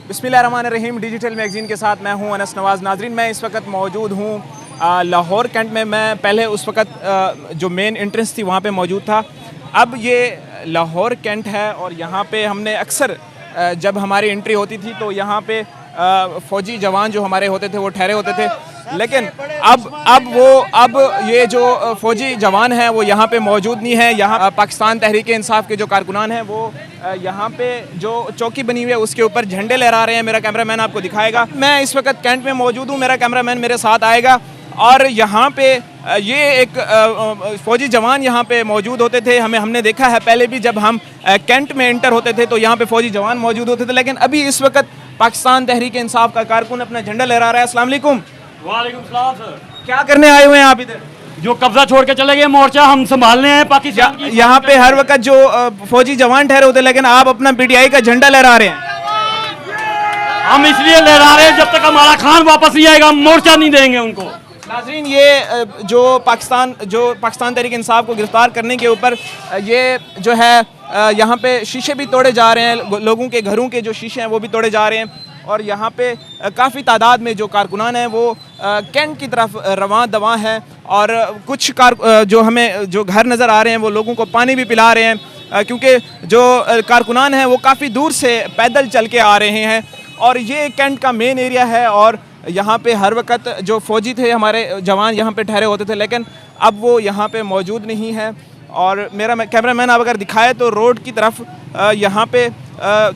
बिस्मिल्लाहिर्रहमानिर्रहीम। Digital magazine के साथ मैं हूं अनस नवाज़। नाज़रीन, मैं इस वक्त मौजूद हूं लाहौर कैंट में। मैं पहले उस वक्त जो मेन एंट्रेंस थी वहां पे मौजूद था। अब ये लाहौर कैंट है और यहाँ पे हमने अक्सर जब हमारी एंट्री होती थी तो यहाँ पे फ़ौजी जवान जो हमारे होते थे वो ठहरे होते थे। लेकिन अब ये जो फ़ौजी जवान हैं वो यहाँ पे मौजूद नहीं है। यहाँ पाकिस्तान तहरीक इंसाफ के जो कारकुनान हैं वो यहाँ पे जो चौकी बनी हुई है उसके ऊपर झंडे लहरा रहे हैं। मेरा कैमरामैन आपको दिखाएगा। मैं इस वक्त कैंट में मौजूद हूँ, मेरा कैमरामैन मेरे साथ आएगा। और यहाँ पे ये एक फ़ौजी जवान यहाँ पे मौजूद होते थे। हमने देखा है पहले भी जब हम कैंट में एंटर होते थे तो यहाँ पे फ़ौजी जवान मौजूद होते थे। लेकिन अभी इस वक्त पाकिस्तान तहरीक इंसाफ का कारकुन अपना झंडा लहरा रहा है। अस्सलाम वालेकुम। वालेकुम सलाम सर। क्या करने आए हुए हैं आप इधर? जो कब्जा छोड़ के चले गए मोर्चा हम संभालने हैं पाकिस्तान की। यहाँ पे हर वक्त जो फौजी जवान ठहरे होते लेकिन आप अपना पीटीआई का झंडा लहरा रहे हैं। हम इसलिए लहरा रहे हैं जब तक हमारा खान वापस नहीं आएगा हम मोर्चा नहीं देंगे उनको। नाज़रीन, ये जो पाकिस्तान तहरीक इंसाफ को गिरफ्तार करने के ऊपर ये जो है यहाँ पे शीशे भी तोड़े जा रहे हैं। लोगों के घरों के जो शीशे हैं वो भी तोड़े जा रहे हैं। और यहाँ पे काफ़ी तादाद में जो कारकुनान हैं वो कैंट की तरफ रवां दवां हैं। और कुछ जो घर नज़र आ रहे हैं वो लोगों को पानी भी पिला रहे हैं, क्योंकि जो कारकुनान हैं वो काफ़ी दूर से पैदल चल के आ रहे हैं। और ये कैंट का मेन एरिया है और यहाँ पे हर वक्त जो फ़ौजी थे हमारे जवान यहाँ पे ठहरे होते थे, लेकिन अब वो यहाँ पे मौजूद नहीं है। और मेरा कैमरामैन आप अगर दिखाए तो रोड की तरफ यहाँ पे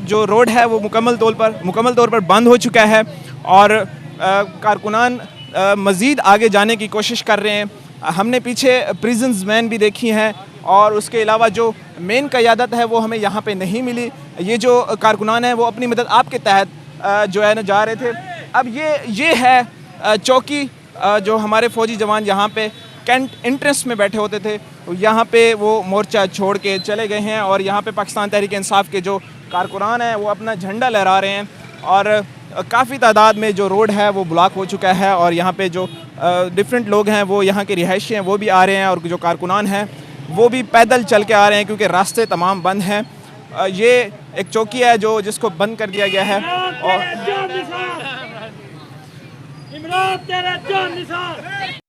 जो रोड है वो मुकम्मल तौर पर बंद हो चुका है। और कारकुनान मज़ीद आगे जाने की कोशिश कर रहे हैं। हमने पीछे प्रिजन्स वैन भी देखी हैं और उसके अलावा जो मेन क़यादत है वो हमें यहाँ पे नहीं मिली। ये जो कारकुनान है वो अपनी मदद आपके तहत जो है ना जा रहे थे। अब ये है चौकी जो हमारे फ़ौजी जवान यहाँ पे कैंट इंट्रेंस में बैठे होते थे, यहाँ पे वो मोर्चा छोड़ के चले गए हैं। और यहाँ पे पाकिस्तान तहरीक इंसाफ के जो कारकुनान हैं वो अपना झंडा लहरा रहे हैं। और काफ़ी तादाद में जो रोड है वो ब्लॉक हो चुका है और यहाँ पे जो डिफरेंट लोग हैं वो यहाँ के रिहायशी हैं वो भी आ रहे हैं और जो कारकुनान हैं वो भी पैदल चल के आ रहे हैं क्योंकि रास्ते तमाम बंद हैं। ये एक चौकी है जिसको बंद कर दिया गया है। और